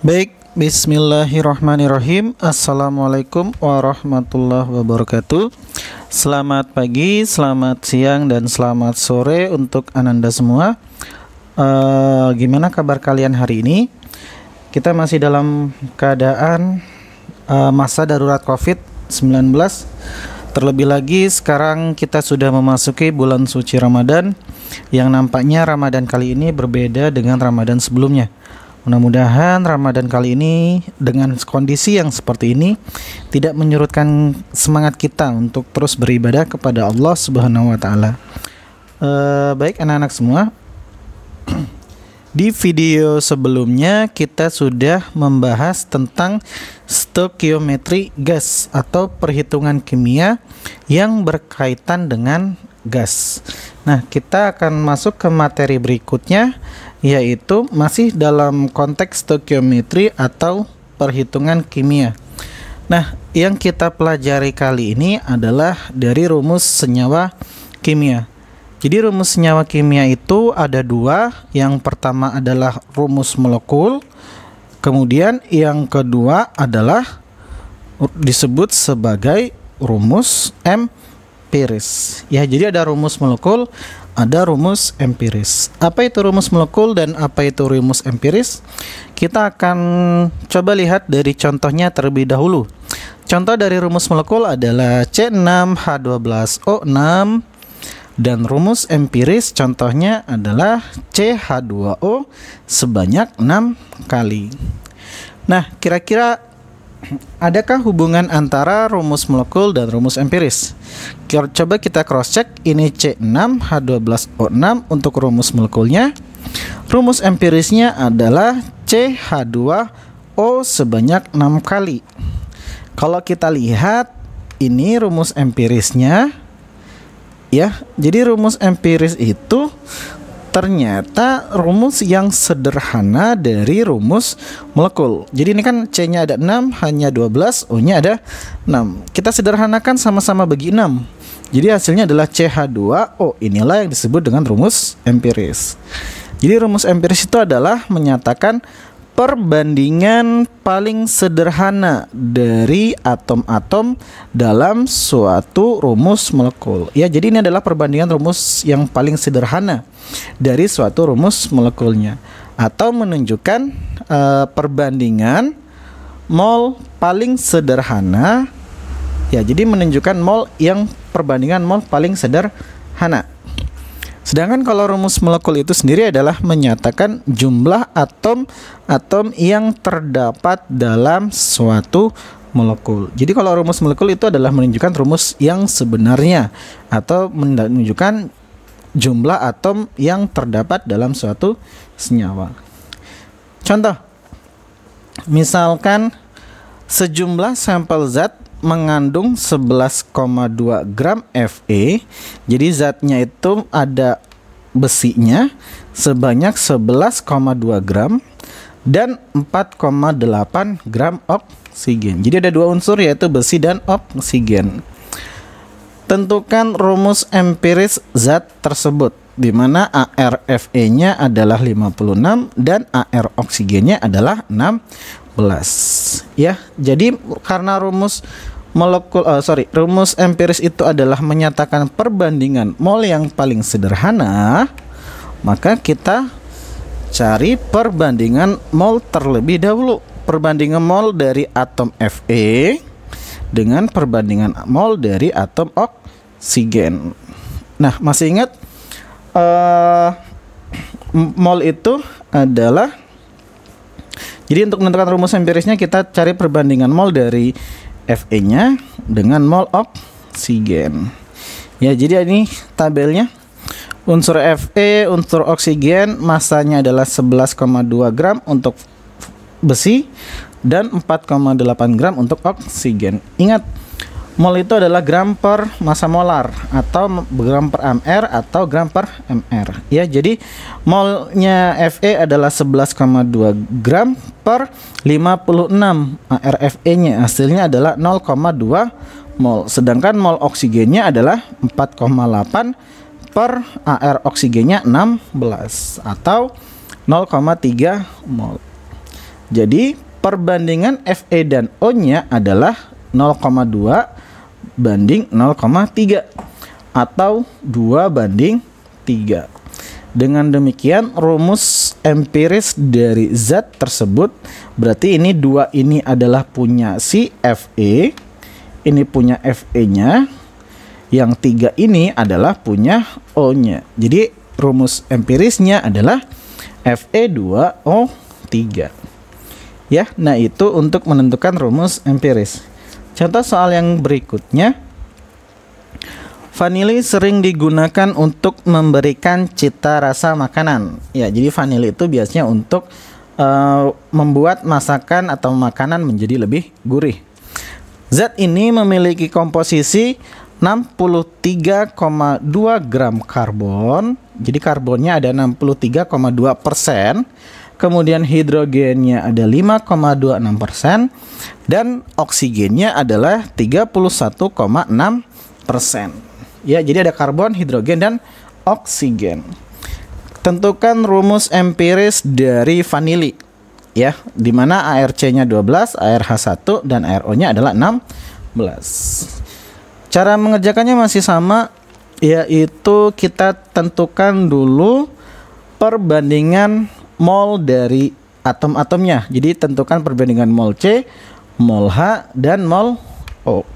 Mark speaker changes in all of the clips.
Speaker 1: Baik, bismillahirrahmanirrahim. Assalamualaikum warahmatullahi wabarakatuh. Selamat pagi, selamat siang, dan selamat sore untuk Ananda semua. Gimana kabar kalian hari ini? Kita masih dalam keadaan masa darurat COVID-19. Terlebih lagi sekarang kita sudah memasuki bulan suci Ramadan, yang nampaknya Ramadan kali ini berbeda dengan Ramadan sebelumnya. Mudah-mudahan Ramadan kali ini dengan kondisi yang seperti ini tidak menyurutkan semangat kita untuk terus beribadah kepada Allah Subhanahu wa taala. Baik anak-anak semua, di video sebelumnya kita sudah membahas tentang stoikiometri gas atau perhitungan kimia yang berkaitan dengan gas. Nah, kita akan masuk ke materi berikutnya, yaitu masih dalam konteks stoikiometri atau perhitungan kimia. Nah, yang kita pelajari kali ini adalah dari rumus senyawa kimia. Jadi rumus senyawa kimia itu ada dua. Yang pertama adalah rumus molekul, kemudian yang kedua adalah disebut sebagai rumus empiris. Ya, jadi ada rumus molekul, ada rumus empiris. Apa itu rumus molekul dan apa itu rumus empiris? Kita akan coba lihat dari contohnya terlebih dahulu. Contoh dari rumus molekul adalah C6H12O6, dan rumus empiris contohnya adalah CH2O sebanyak 6 kali. Nah, kira-kira adakah hubungan antara rumus molekul dan rumus empiris? Coba kita cross check. Ini C6H12O6 untuk rumus molekulnya. Rumus empirisnya adalah CH2O sebanyak 6 kali. Kalau kita lihat ini rumus empirisnya, ya. Jadi rumus empiris itu ternyata rumus yang sederhana dari rumus molekul. Jadi ini kan C-nya ada 6, hanya 12, O-nya ada 6. Kita sederhanakan sama-sama bagi 6. Jadi hasilnya adalah CH2O. Inilah yang disebut dengan rumus empiris. Jadi rumus empiris itu adalah menyatakan perbandingan paling sederhana dari atom-atom dalam suatu rumus molekul. Ya, jadi ini adalah perbandingan rumus yang paling sederhana dari suatu rumus molekulnya, atau menunjukkan perbandingan mol paling sederhana. Ya, jadi menunjukkan mol yang perbandingan mol paling sederhana. Sedangkan kalau rumus molekul itu sendiri adalah menyatakan jumlah atom-atom yang terdapat dalam suatu molekul. Jadi kalau rumus molekul itu adalah menunjukkan rumus yang sebenarnya atau menunjukkan jumlah atom yang terdapat dalam suatu senyawa. Contoh, misalkan sejumlah sampel zat mengandung 11,2 gram Fe. Jadi zatnya itu ada besinya sebanyak 11,2 gram dan 4,8 gram oksigen. Jadi ada dua unsur, yaitu besi dan oksigen. Tentukan rumus empiris zat tersebut, di mana ArFe-nya adalah 56 dan Ar oksigennya adalah 16. Ya, jadi karena rumus rumus empiris itu adalah menyatakan perbandingan mol yang paling sederhana, maka kita cari perbandingan mol terlebih dahulu. Perbandingan mol dari atom Fe dengan perbandingan mol dari atom oksigen. Nah, masih ingat mol itu adalah, jadi untuk menentukan rumus empirisnya kita cari perbandingan mol dari Fe-nya dengan mol oksigen. Ya, jadi ini tabelnya. Unsur Fe, unsur oksigen, masanya adalah 11,2 gram untuk besi dan 4,8 gram untuk oksigen. Ingat, mol itu adalah gram per massa molar atau gram per mr atau gram per mr. Ya, jadi molnya Fe adalah 11,2 gram per 56. ArFe-nya hasilnya adalah 0,2 mol. Sedangkan mol oksigennya adalah 4,8 per Ar oksigennya 16 atau 0,3 mol. Jadi perbandingan Fe dan O-nya adalah 0,2 banding 0,3 atau 2 banding 3. Dengan demikian rumus empiris dari zat tersebut berarti ini 2 ini adalah punya si Fe, ini punya Fe-nya, yang 3 ini adalah punya O-nya. Jadi rumus empirisnya adalah Fe2O3. Ya, nah itu untuk menentukan rumus empiris. Contoh soal yang berikutnya. Vanili sering digunakan untuk memberikan cita rasa makanan. Ya, jadi vanili itu biasanya untuk membuat masakan atau makanan menjadi lebih gurih. Zat ini memiliki komposisi 63,2 gram karbon. Jadi karbonnya ada 63,2%. Kemudian hidrogennya ada 5,26% dan oksigennya adalah 31,6%. Ya, jadi ada karbon, hidrogen, dan oksigen. Tentukan rumus empiris dari vanili. Ya, di mana ARC-nya 12, ARH1, dan ARO-nya adalah 16. Cara mengerjakannya masih sama, yaitu kita tentukan dulu perbandingan mol dari atom-atomnya. Jadi tentukan perbandingan mol C, mol H, dan mol O.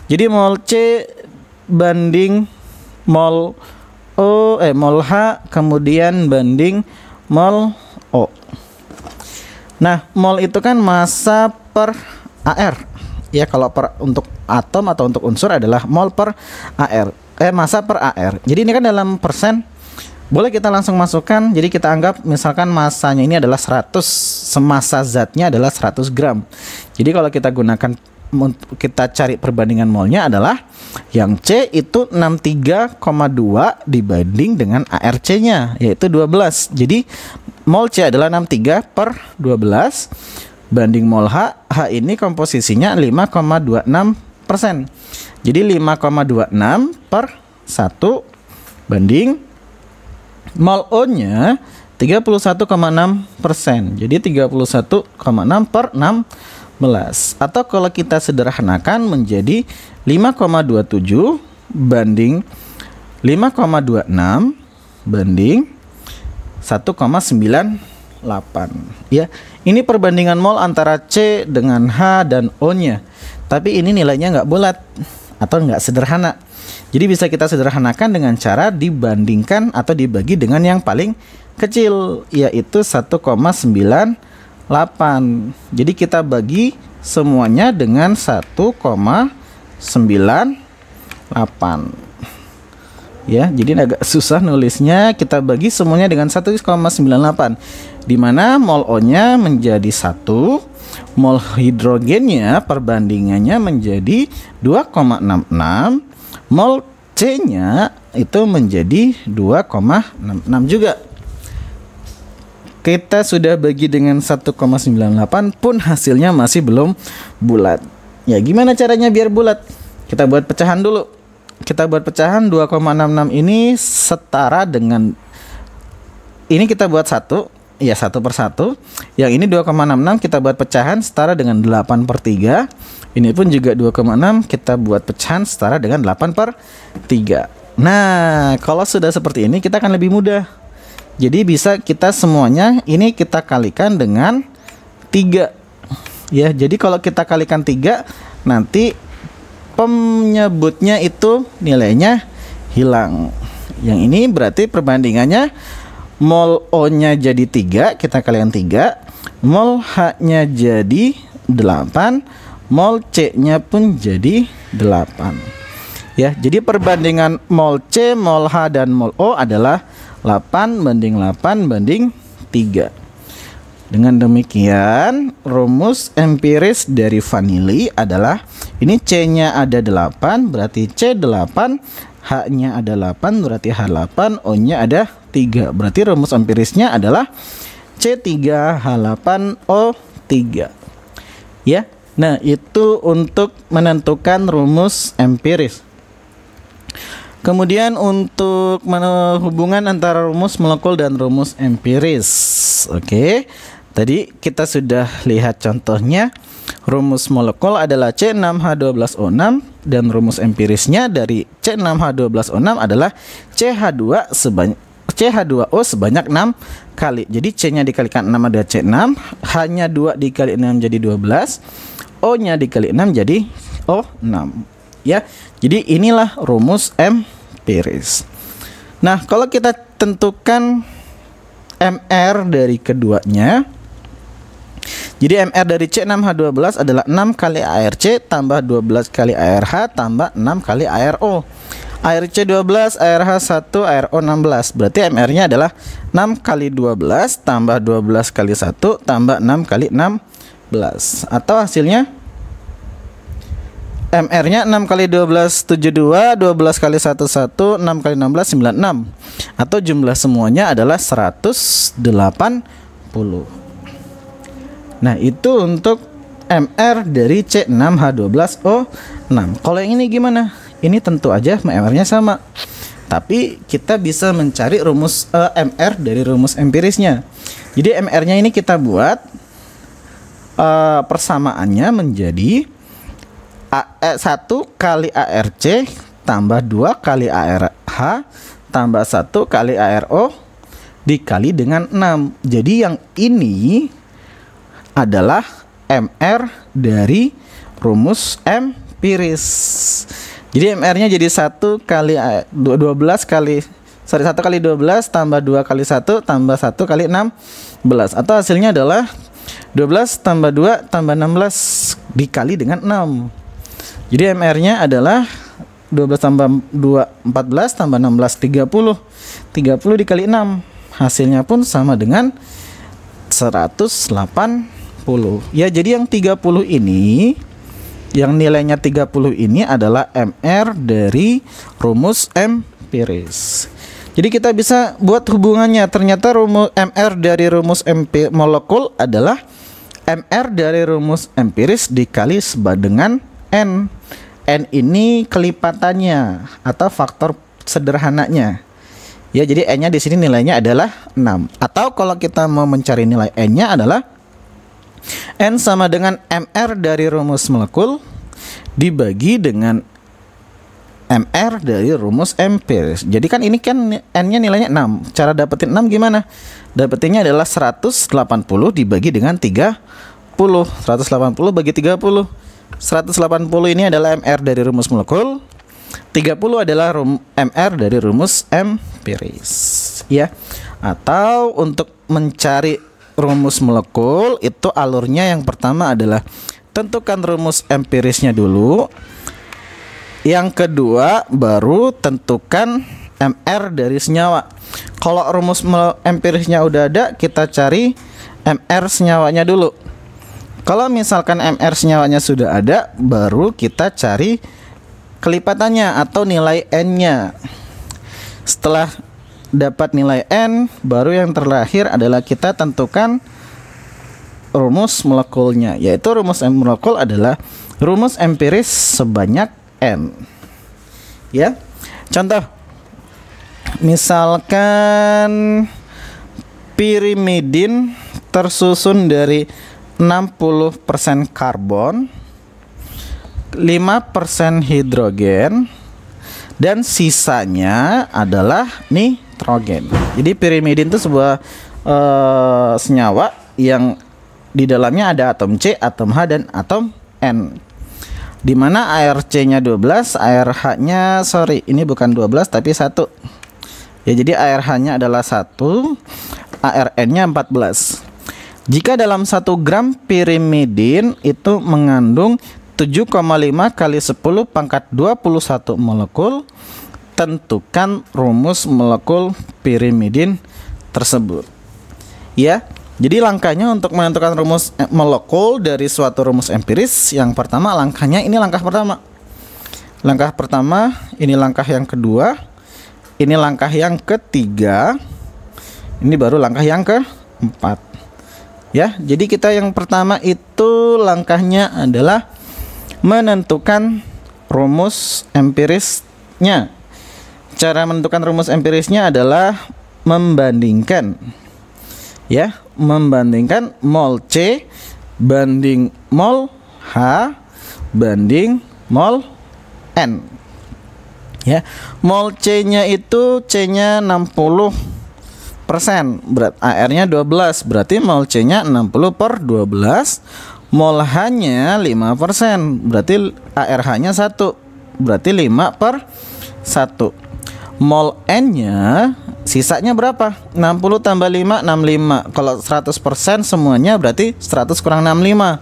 Speaker 1: Jadi mol C banding mol O, mol H, kemudian banding mol O. Nah, mol itu kan massa per AR. Ya, kalau untuk atom atau untuk unsur adalah mol per AR. Massa per AR. Jadi ini kan dalam persen. Boleh kita langsung masukkan. Jadi kita anggap misalkan massanya ini adalah 100, semassa zatnya adalah 100 gram. Jadi kalau kita gunakan, kita cari perbandingan molnya adalah yang C itu 63,2 dibanding dengan ARC-nya, yaitu 12. Jadi mol C adalah 63 per 12 banding mol H. H ini komposisinya 5,26%. Jadi 5,26 per 1 banding mol O-nya 31,6%. Jadi 31,6 per 16. Atau kalau kita sederhanakan menjadi 5,27 banding 5,26 banding 1,98. Ya, ini perbandingan mol antara C dengan H dan O-nya. Tapi ini nilainya nggak bulat atau nggak sederhana. Jadi bisa kita sederhanakan dengan cara dibandingkan atau dibagi dengan yang paling kecil, yaitu 1,98. Jadi kita bagi semuanya dengan 1,98. Ya, jadi agak susah nulisnya. Kita bagi semuanya dengan 1,98, di mana mol O-nya menjadi 1, mol hidrogennya perbandingannya menjadi 2,66, mol C-nya itu menjadi 2,66 juga. Kita sudah bagi dengan 1,98 pun hasilnya masih belum bulat. Ya, gimana caranya biar bulat? Kita buat pecahan dulu. Kita buat pecahan 2,66 ini setara dengan, ini kita buat 1, ya 1 per 1. Yang ini 2,66 kita buat pecahan setara dengan 8 per 3. Ini pun juga 2,6 kita buat pecahan setara dengan 8 per 3. Nah, kalau sudah seperti ini kita akan lebih mudah. Jadi bisa kita semuanya ini kita kalikan dengan 3. Ya, jadi kalau kita kalikan 3, nanti penyebutnya itu nilainya hilang. Yang ini berarti perbandingannya mol O-nya jadi 3, kita kalikan 3, mol H-nya jadi 8, mol C-nya pun jadi 8. Ya, jadi perbandingan mol C, mol H, dan mol O adalah 8 banding 8 banding 3. Dengan demikian, rumus empiris dari vanili adalah ini C-nya ada 8, berarti C8, H-nya ada 8, berarti H8, O-nya ada 3. Berarti rumus empirisnya adalah C3H8O3. Ya. Nah, itu untuk menentukan rumus empiris. Kemudian untuk hubungan antara rumus molekul dan rumus empiris. Oke. Tadi kita sudah lihat contohnya. Rumus molekul adalah C6H12O6 dan rumus empirisnya dari C6H12O6 adalah CH2O sebanyak 6 kali. Jadi C-nya dikalikan 6 ada C6, H-nya 2 dikali 6 jadi 12, O-nya dikali 6 jadi O6. Ya. Jadi inilah rumus empiris. Nah, kalau kita tentukan MR dari keduanya, jadi MR dari C6H12 adalah 6 kali ARC tambah 12 kali ARH tambah 6 kali ARO. ARC 12, ARH 1, ARO 16. Berarti MR-nya adalah 6 kali 12 tambah 12 kali 1 tambah 6 kali 16. Atau hasilnya MR-nya 6 kali 12 72, 12 kali 1 1, 6 kali 16 96. Atau jumlah semuanya adalah 180. Nah, itu untuk MR dari C6H12O6. Kalau yang ini gimana? Ini tentu aja MR-nya sama. Tapi kita bisa mencari rumus MR dari rumus empirisnya. Jadi MR-nya ini kita buat persamaannya menjadi 1 kali ARC tambah 2 kali ARH tambah 1 kali ARO dikali dengan 6. Jadi yang ini adalah MR dari rumus empiris. Jadi MR-nya jadi 1 kali 12 kali 1 kali 12 tambah 2 kali 1 tambah 1 kali 16. Atau hasilnya adalah 12 tambah 2 tambah 16 dikali dengan 6. Jadi MR-nya adalah 12 tambah 2 14 tambah 16 30. 30 dikali 6. Hasilnya pun sama dengan 180. Ya, jadi yang 30 ini, yang nilainya 30 ini adalah MR dari rumus empiris. Jadi kita bisa buat hubungannya. Ternyata rumus MR dari rumus molekul adalah MR dari rumus empiris dikali dengan N. N ini kelipatannya atau faktor sederhananya. Ya, jadi N-nya di sini nilainya adalah 6. Atau kalau kita mau mencari nilai N-nya adalah N sama dengan MR dari rumus molekul dibagi dengan MR dari rumus empiris. Jadi kan ini kan N-nya nilainya 6. Cara dapetin 6 gimana? Dapetinnya adalah 180 dibagi dengan 30. 180 bagi 30. 180 ini adalah MR dari rumus molekul. 30 adalah MR dari rumus empiris. Ya. Atau untuk mencari rumus molekul itu alurnya yang pertama adalah tentukan rumus empirisnya dulu. Yang kedua baru tentukan MR dari senyawa. Kalau rumus empirisnya udah ada, kita cari MR senyawanya dulu. Kalau misalkan MR senyawanya sudah ada, baru kita cari kelipatannya atau nilai N-nya. Setelah dapat nilai N, baru yang terakhir adalah kita tentukan rumus molekulnya, yaitu rumus molekul adalah rumus empiris sebanyak N. Ya, contoh misalkan pirimidin tersusun dari 60% karbon, 5% hidrogen, dan sisanya adalah nitrogen. Jadi pirimidin itu sebuah senyawa yang di dalamnya ada atom C, atom H, dan atom N. Di mana ARC-nya 12, ARH-nya ini bukan 12 tapi 1. Ya, jadi ARH-nya adalah 1, ARN-nya 14. Jika dalam 1 gram pirimidin itu mengandung 7,5 kali 10 pangkat 21 molekul, tentukan rumus molekul pirimidin tersebut. Ya, jadi langkahnya untuk menentukan rumus molekul dari suatu rumus empiris, yang pertama langkahnya ini langkah pertama. Langkah pertama, ini langkah yang kedua, ini langkah yang ketiga, ini baru langkah yang keempat. Ya, jadi kita yang pertama itu langkahnya adalah menentukan rumus empirisnya. Cara menentukan rumus empirisnya adalah membandingkan. Ya, membandingkan mol C banding mol H banding mol N. Ya, mol C-nya itu C-nya 60%, berat AR-nya 12, berarti mol C-nya 60/12. Mol H-nya 5%, berarti ARH-nya 1, berarti 5/1. Mol N-nya sisanya berapa? 60 tambah 5, 65. Kalau 100% semuanya berarti 100 kurang 65,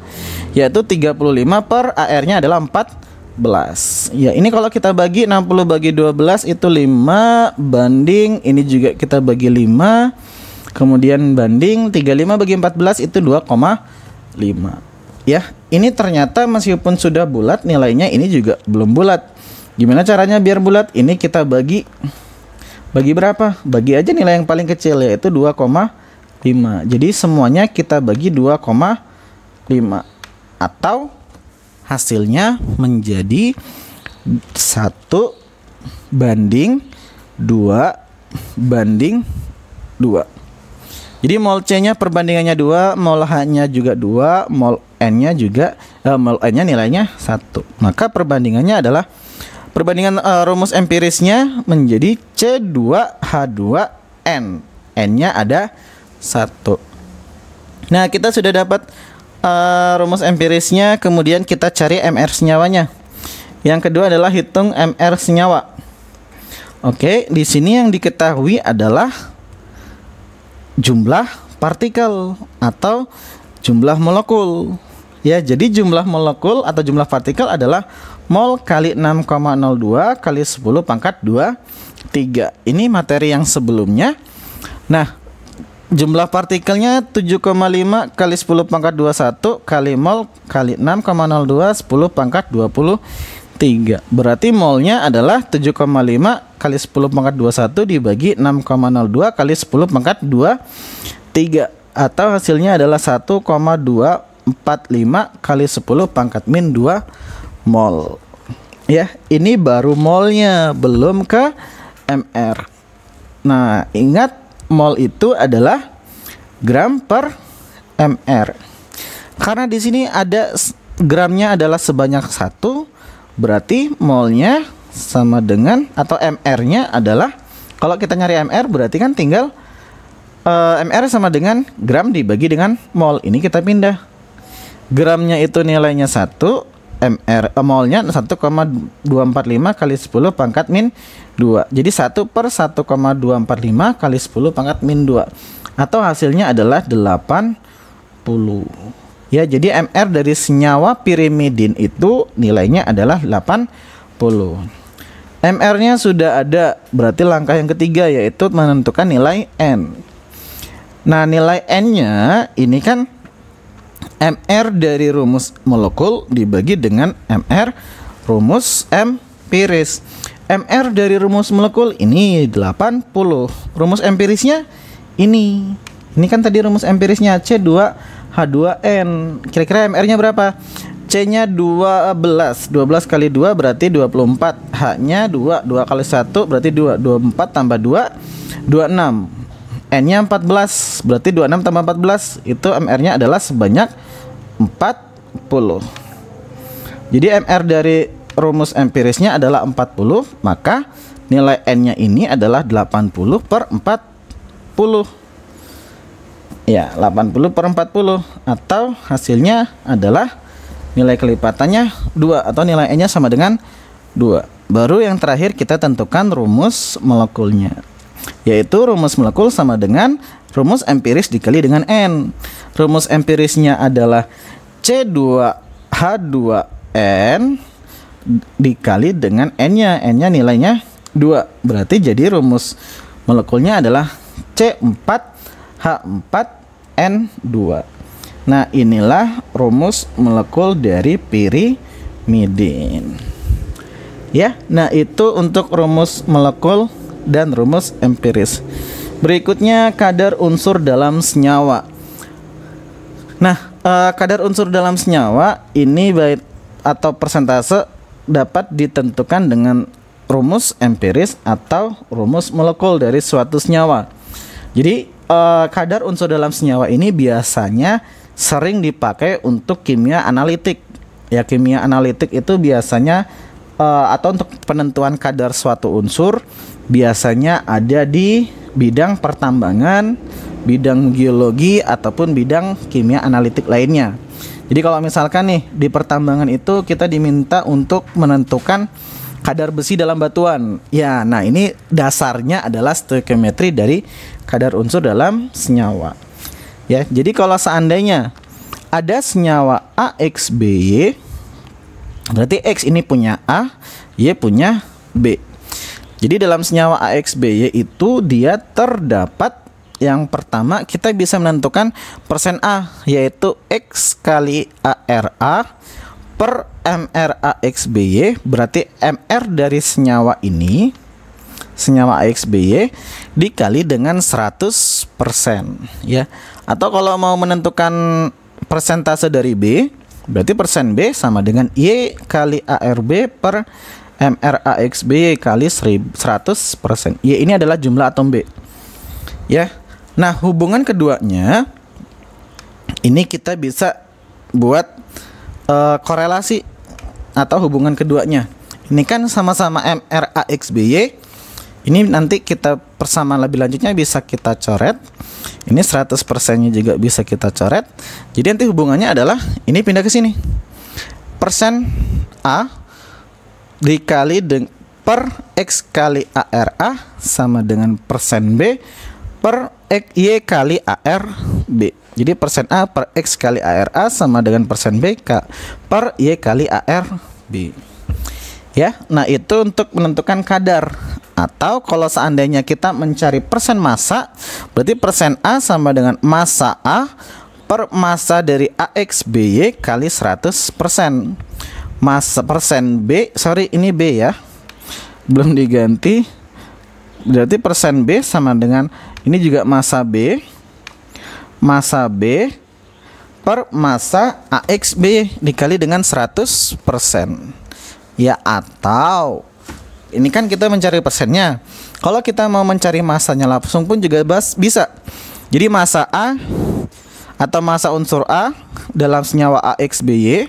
Speaker 1: yaitu 35 per AR-nya adalah 14. Ya, ini kalau kita bagi 60 bagi 12 itu 5 banding, ini juga kita bagi 5. Kemudian banding 35 bagi 14 itu 2,5. Ya, ini ternyata meskipun sudah bulat nilainya ini juga belum bulat. Gimana caranya biar bulat? Ini kita bagi berapa? Bagi aja nilai yang paling kecil, yaitu 2,5. Jadi semuanya kita bagi 2,5 atau hasilnya menjadi 1 banding 2 banding 2. Jadi mol C-nya perbandingannya 2, mol H-nya juga 2, mol N-nya juga mol N-nya nilainya 1. Maka perbandingannya adalah rumus empirisnya menjadi C2H2N. N-nya ada 1. Nah, kita sudah dapat rumus empirisnya, kemudian kita cari MR senyawanya. Yang kedua adalah hitung MR senyawa. Oke, di sini yang diketahui adalah jumlah partikel atau jumlah molekul. Ya, jadi jumlah molekul atau jumlah partikel adalah mol kali 6,02 kali 10 pangkat 23. Ini materi yang sebelumnya. Nah, jumlah partikelnya 7,5 kali 10 pangkat 21 kali mol kali 6,02 10 pangkat 23. Berarti molnya adalah 7,5 kali 10 pangkat 21 dibagi 6,02 kali 10 pangkat 23, atau hasilnya adalah 1,245 kali 10 pangkat min 2 mol. Ya, ini baru molnya, belum ke MR. Nah, ingat mol itu adalah gram per MR. Karena di sini ada gramnya adalah sebanyak 1, berarti molnya sama dengan atau MR-nya adalah, kalau kita nyari MR berarti kan tinggal MR sama dengan gram dibagi dengan mol. Ini kita pindah. Gramnya itu nilainya 1, MR molnya 1,245 kali 10 pangkat min 2. Jadi 1/1,245 kali 10 pangkat min 2, atau hasilnya adalah 80. Ya, jadi MR dari senyawa pirimidin itu nilainya adalah 80. MR-nya sudah ada, berarti langkah yang ketiga yaitu menentukan nilai N. Nah, nilai N-nya ini kan MR dari rumus molekul dibagi dengan MR rumus empiris. MR dari rumus molekul ini 80. Rumus empirisnya ini kan tadi rumus empirisnya C2H2N. Kira-kira MR-nya berapa? C-nya 12. 12 kali 2 berarti 24. H-nya 2. 2 kali 1 berarti 2. 24 tambah 2 26. N-nya 14, berarti 26 tambah 14 itu MR-nya adalah sebanyak 40. Jadi MR dari rumus empirisnya adalah 40, maka nilai N-nya ini adalah 80/40. Ya, 80/40, atau hasilnya adalah nilai kelipatannya 2, atau nilai N-nya sama dengan 2. Baru yang terakhir kita tentukan rumus molekulnya, yaitu rumus molekul sama dengan rumus empiris dikali dengan N. Rumus empirisnya adalah C2H2N dikali dengan N-nya. N-nya nilainya 2. Berarti jadi rumus molekulnya adalah C4H4N2. Nah, inilah rumus molekul dari pirimidin. Ya, nah itu untuk rumus molekul dan rumus empiris. Berikutnya kadar unsur dalam senyawa. Nah, kadar unsur dalam senyawa ini baik atau persentase dapat ditentukan dengan rumus empiris atau rumus molekul dari suatu senyawa. Jadi kadar unsur dalam senyawa ini biasanya sering dipakai untuk kimia analitik. Ya, kimia analitik itu biasanya atau untuk penentuan kadar suatu unsur biasanya ada di bidang pertambangan, bidang geologi ataupun bidang kimia analitik lainnya. Jadi kalau misalkan nih di pertambangan itu kita diminta untuk menentukan kadar besi dalam batuan. Ya, nah ini dasarnya adalah stoikiometri dari kadar unsur dalam senyawa. Ya, jadi kalau seandainya ada senyawa AXBY, berarti X ini punya A, Y punya B. Jadi dalam senyawa AXBY itu dia terdapat yang pertama kita bisa menentukan persen A, yaitu X kali ARA per MR AXBY, berarti MR dari senyawa ini, senyawa AXBY dikali dengan 100%, ya. Atau kalau mau menentukan persentase dari B, berarti persen B sama dengan Y kali ARB per MR AXBY kali 100%. Y ini adalah jumlah atom B, ya. Nah, hubungan keduanya ini kita bisa buat korelasi atau hubungan keduanya. Ini kan sama-sama MR AXBY. Ini nanti kita persamaan lebih lanjutnya bisa kita coret. Ini 100%-nya juga bisa kita coret. Jadi nanti hubungannya adalah ini pindah ke sini. Persen A dikali per X kali ARA sama dengan persen B per Y kali ARB. Jadi persen A per X kali ARA sama dengan persen B per Y kali ARB. Ya, nah itu untuk menentukan kadar. Atau kalau seandainya kita mencari persen massa, berarti persen A sama dengan massa A per massa dari AXBY kali 100%. Massa persen B, sorry ini B ya, belum diganti. Berarti persen B sama dengan ini juga massa B per massa AXB dikali dengan 100%. Ya, atau ini kan kita mencari persennya. Kalau kita mau mencari massanya langsung pun juga bisa. Jadi massa A atau massa unsur A dalam senyawa AXBY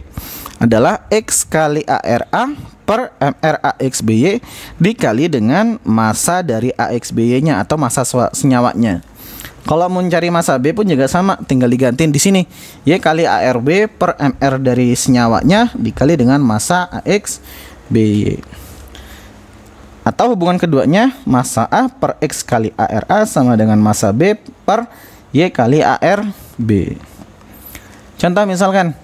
Speaker 1: adalah X kali ARA per MR AXBY dikali dengan massa dari AXBY-nya atau massa senyawanya. Kalau mau mencari massa B pun juga sama, tinggal digantiin di sini. Y kali ARB per MR dari senyawanya dikali dengan massa AXBY. Atau hubungan keduanya massa A per X kali ARA sama dengan massa B per Y kali ARB. Contoh misalkan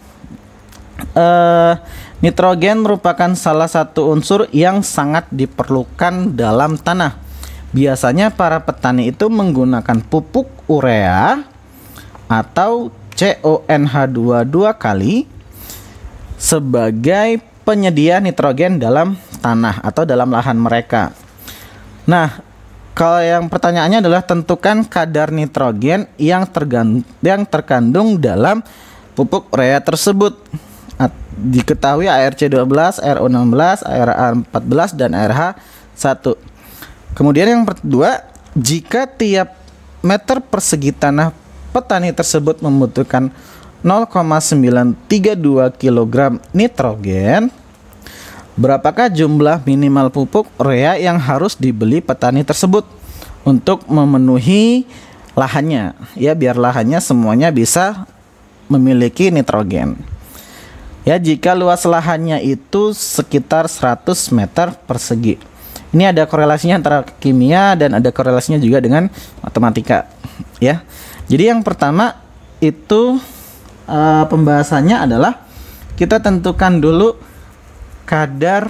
Speaker 1: nitrogen merupakan salah satu unsur yang sangat diperlukan dalam tanah. Biasanya para petani itu menggunakan pupuk urea atau CONH22 kali sebagai penyedia nitrogen dalam tanah atau dalam lahan mereka. Nah, kalau yang pertanyaannya adalah tentukan kadar nitrogen yang terkandung dalam pupuk urea tersebut. Diketahui ARC12, RO16, ARA14 dan ARH1. Kemudian yang kedua, jika tiap meter persegi tanah petani tersebut membutuhkan 0,932 kg nitrogen, berapakah jumlah minimal pupuk urea yang harus dibeli petani tersebut untuk memenuhi lahannya, ya, biar lahannya semuanya bisa memiliki nitrogen. Ya, jika luas lahannya itu sekitar 100 meter persegi. Ini ada korelasinya antara kimia dan ada korelasinya juga dengan matematika, ya. Jadi yang pertama itu pembahasannya adalah kita tentukan dulu kadar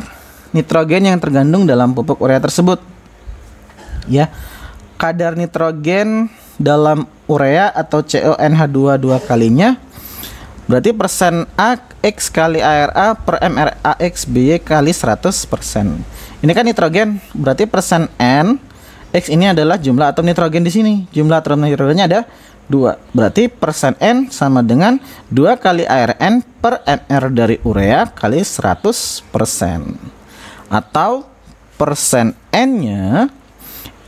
Speaker 1: nitrogen yang terkandung dalam pupuk urea tersebut. Ya, kadar nitrogen dalam urea atau CONH22 kalinya berarti persen A X kali ARA per MR AXBY kali 100%. Ini kan nitrogen, berarti persen N X ini adalah jumlah atom nitrogen di sini. Jumlah atom nitrogennya ada 2. Berarti persen N sama dengan 2 kali ARN per MR dari urea kali 100%. Atau persen N-nya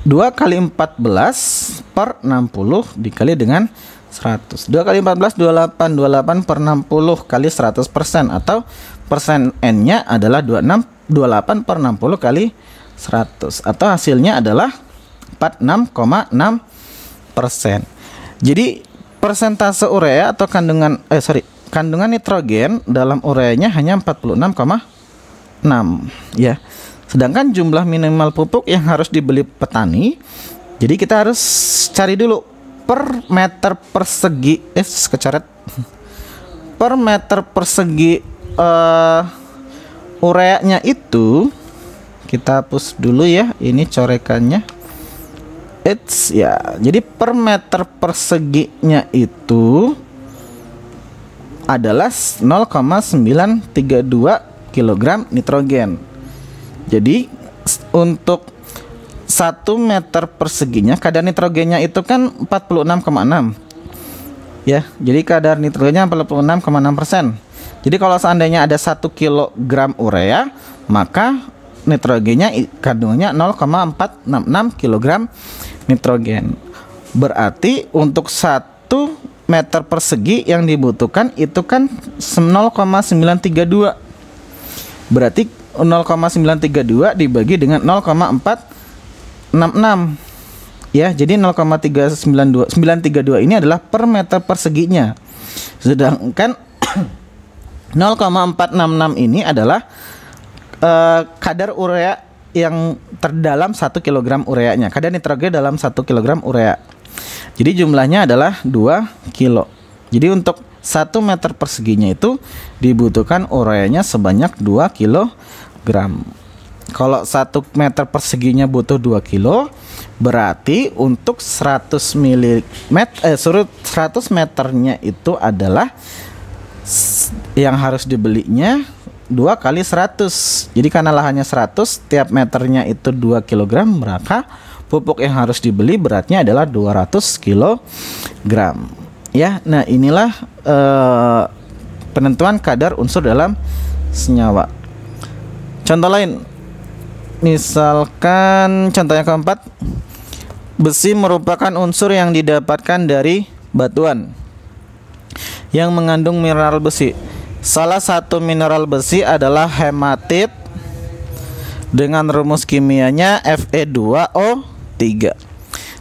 Speaker 1: 2 kali 14 per 60 dikali dengan 100. 2 kali 14 28, 28 per 60 kali 100%, atau persen N-nya adalah 28 per 60 kali 100, atau hasilnya adalah 46,6%. Jadi persentase urea atau kandungan nitrogen dalam ureanya hanya 46,6 ya. Sedangkan jumlah minimal pupuk yang harus dibeli petani, jadi kita harus cari dulu per meter persegi per meter persegi ureanya itu. Kita hapus dulu ya, ini corekannya. Ya, jadi per meter perseginya itu adalah 0,932 kg nitrogen. Jadi untuk 1 meter perseginya kadar nitrogennya itu kan 46,6 ya. Jadi kadar nitrogennya 46,6%. Jadi kalau seandainya ada 1 kg urea, maka nitrogennya kandungannya 0,466 kg nitrogen. Berarti untuk 1 meter persegi yang dibutuhkan itu kan 0,932. Berarti 0,932 dibagi dengan 0,466 ya. Jadi 0,932 ini adalah per meter perseginya. Sedangkan 0,466 ini adalah kadar urea yang terdalam 1 kg ureanya, kadar nitrogen dalam 1 kg urea. Jadi jumlahnya adalah 2 kilo. Jadi untuk 1 meter perseginya itu dibutuhkan ureanya sebanyak 2 kg. Kalau 1 meter perseginya butuh 2 kilo, berarti untuk 100 meternya itu adalah yang harus dibelinya 2 kali 100. Jadi karena lahannya 100, tiap meternya itu 2 kg, maka pupuk yang harus dibeli beratnya adalah 200 kg ya. Nah, inilah penentuan kadar unsur dalam senyawa. Contoh lain, misalkan contohnya keempat, besi merupakan unsur yang didapatkan dari batuan yang mengandung mineral besi. Salah satu mineral besi adalah hematit dengan rumus kimianya Fe2O3.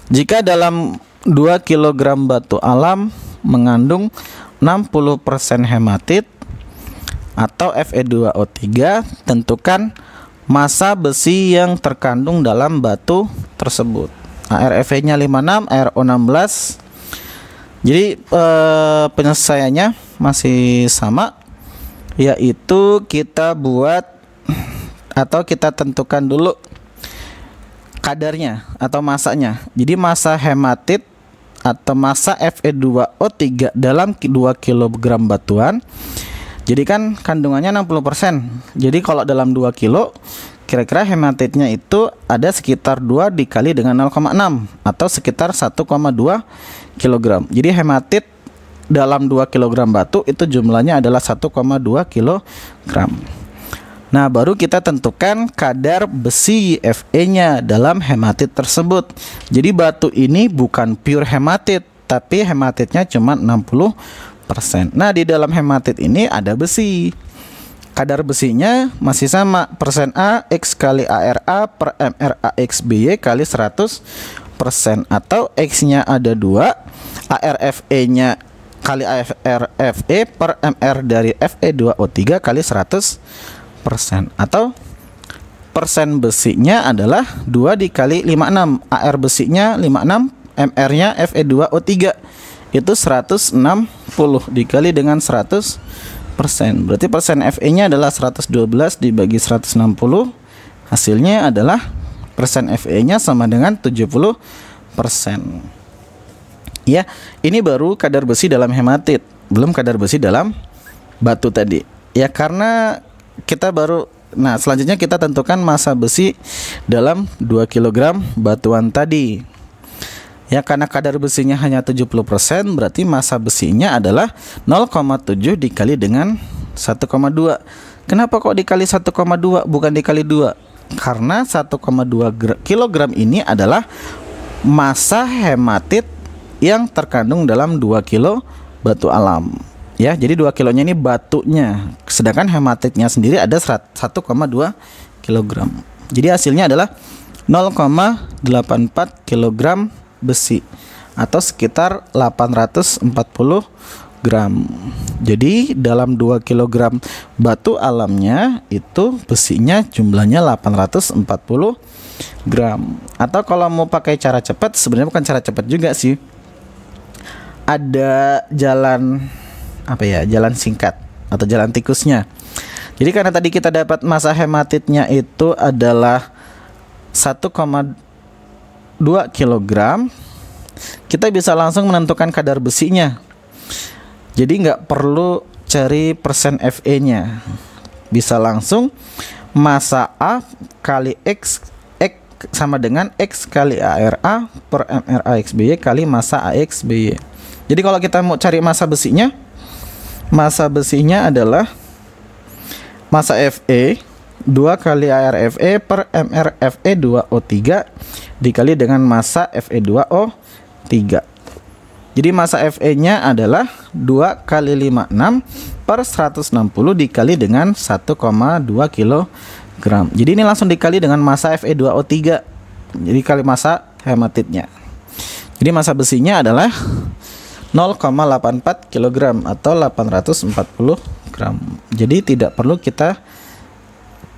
Speaker 1: Jika dalam 2 kg batu alam mengandung 60% hematit atau Fe2O3, tentukan massa besi yang terkandung dalam batu tersebut. RFE-nya 56, RO 16. Jadi penyelesaiannya masih sama, yaitu kita buat atau kita tentukan dulu kadarnya atau masanya. Jadi massa hematit atau massa Fe2O3 dalam 2 kg batuan, jadi kan kandungannya 60%. Jadi kalau dalam 2 kilo, kira-kira hematitnya itu ada sekitar 2 dikali dengan 0,6 atau sekitar 1,2 kg. Jadi hematit dalam 2 kg batu itu jumlahnya adalah 1,2 kg. Nah, baru kita tentukan kadar besi Fe-nya dalam hematit tersebut. Jadi batu ini bukan pure hematit, tapi hematitnya cuma 60%. Nah, di dalam hematit ini ada besi. Kadar besinya masih sama, persen A X kali ARA per MRA X BY kali 100%, atau X-nya ada 2, ARFE-nya kali ARFE per MR dari Fe2O3 kali 100%, atau persen besinya adalah 2 dikali 56. AR besinya 56, MR-nya Fe2O3 itu 160 dikali dengan 100%. Berarti persen Fe-nya adalah 112 dibagi 160. Hasilnya adalah persen Fe-nya sama dengan 70%. Ya, ini baru kadar besi dalam hematit, belum kadar besi dalam batu tadi. Ya, karena kita baru, nah selanjutnya kita tentukan massa besi dalam 2 kg batuan tadi. Ya, karena kadar besinya hanya 70%, berarti massa besinya adalah 0,7 dikali dengan 1,2. Kenapa kok dikali 1,2 bukan dikali 2? karena 1,2 kilogram ini adalah massa hematit yang terkandung dalam 2 kilo batu alam. Ya, jadi 2 kilonya ini batunya, sedangkan hematitnya sendiri ada 1,2 kilogram. Jadi hasilnya adalah 0,84 kilogram besi atau sekitar 840 gram. Jadi dalam 2 kilogram batu alamnya itu besinya jumlahnya 840 gram. Atau kalau mau pakai cara cepat, sebenarnya bukan cara cepat juga sih. Ada jalan jalan singkat atau jalan tikusnya. Jadi karena tadi kita dapat massa hematitnya itu adalah 1,2 kilogram, kita bisa langsung menentukan kadar besinya. Jadi nggak perlu cari persen Fe-nya, bisa langsung massa A kali X sama dengan X kali ARA per MRA XBY kali massa AXBY. Jadi kalau kita mau cari massa besinya adalah massa Fe 2 kali ARFE per MRFE 2O3 dikali dengan massa Fe2O3. Jadi massa Fe-nya adalah 2 kali 56 per 160 dikali dengan 1,2 kilogram. Jadi ini langsung dikali dengan massa Fe2O3. Jadi kali massa hematitnya. Jadi massa besinya adalah 0,84 kg atau 840 gram. Jadi tidak perlu kita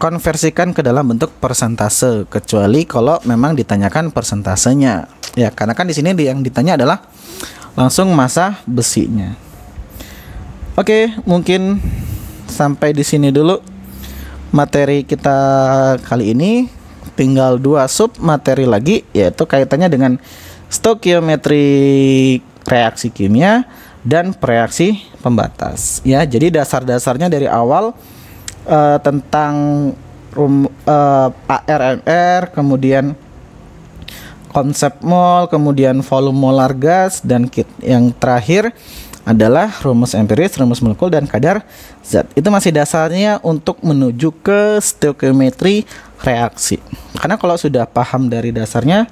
Speaker 1: konversikan ke dalam bentuk persentase, kecuali kalau memang ditanyakan persentasenya. Ya, karena kan di sini yang ditanya adalah langsung massa besinya. Oke, mungkin sampai di sini dulu materi kita kali ini. Tinggal 2 sub materi lagi, yaitu kaitannya dengan stokiometri reaksi kimia dan reaksi pembatas. Ya, jadi dasar-dasarnya dari awal tentang ARMR, kemudian konsep mol, kemudian volume molar gas, dan yang terakhir adalah rumus empiris, rumus molekul, dan kadar zat. Itu masih dasarnya untuk menuju ke stokiometri reaksi. Karena kalau sudah paham dari dasarnya,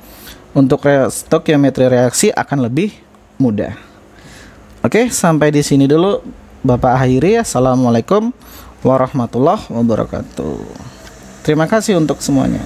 Speaker 1: untuk stokiometri reaksi akan lebih mudah. Oke, sampai di sini dulu Bapak akhiri. Assalamualaikum warahmatullahi wabarakatuh. Terima kasih untuk semuanya.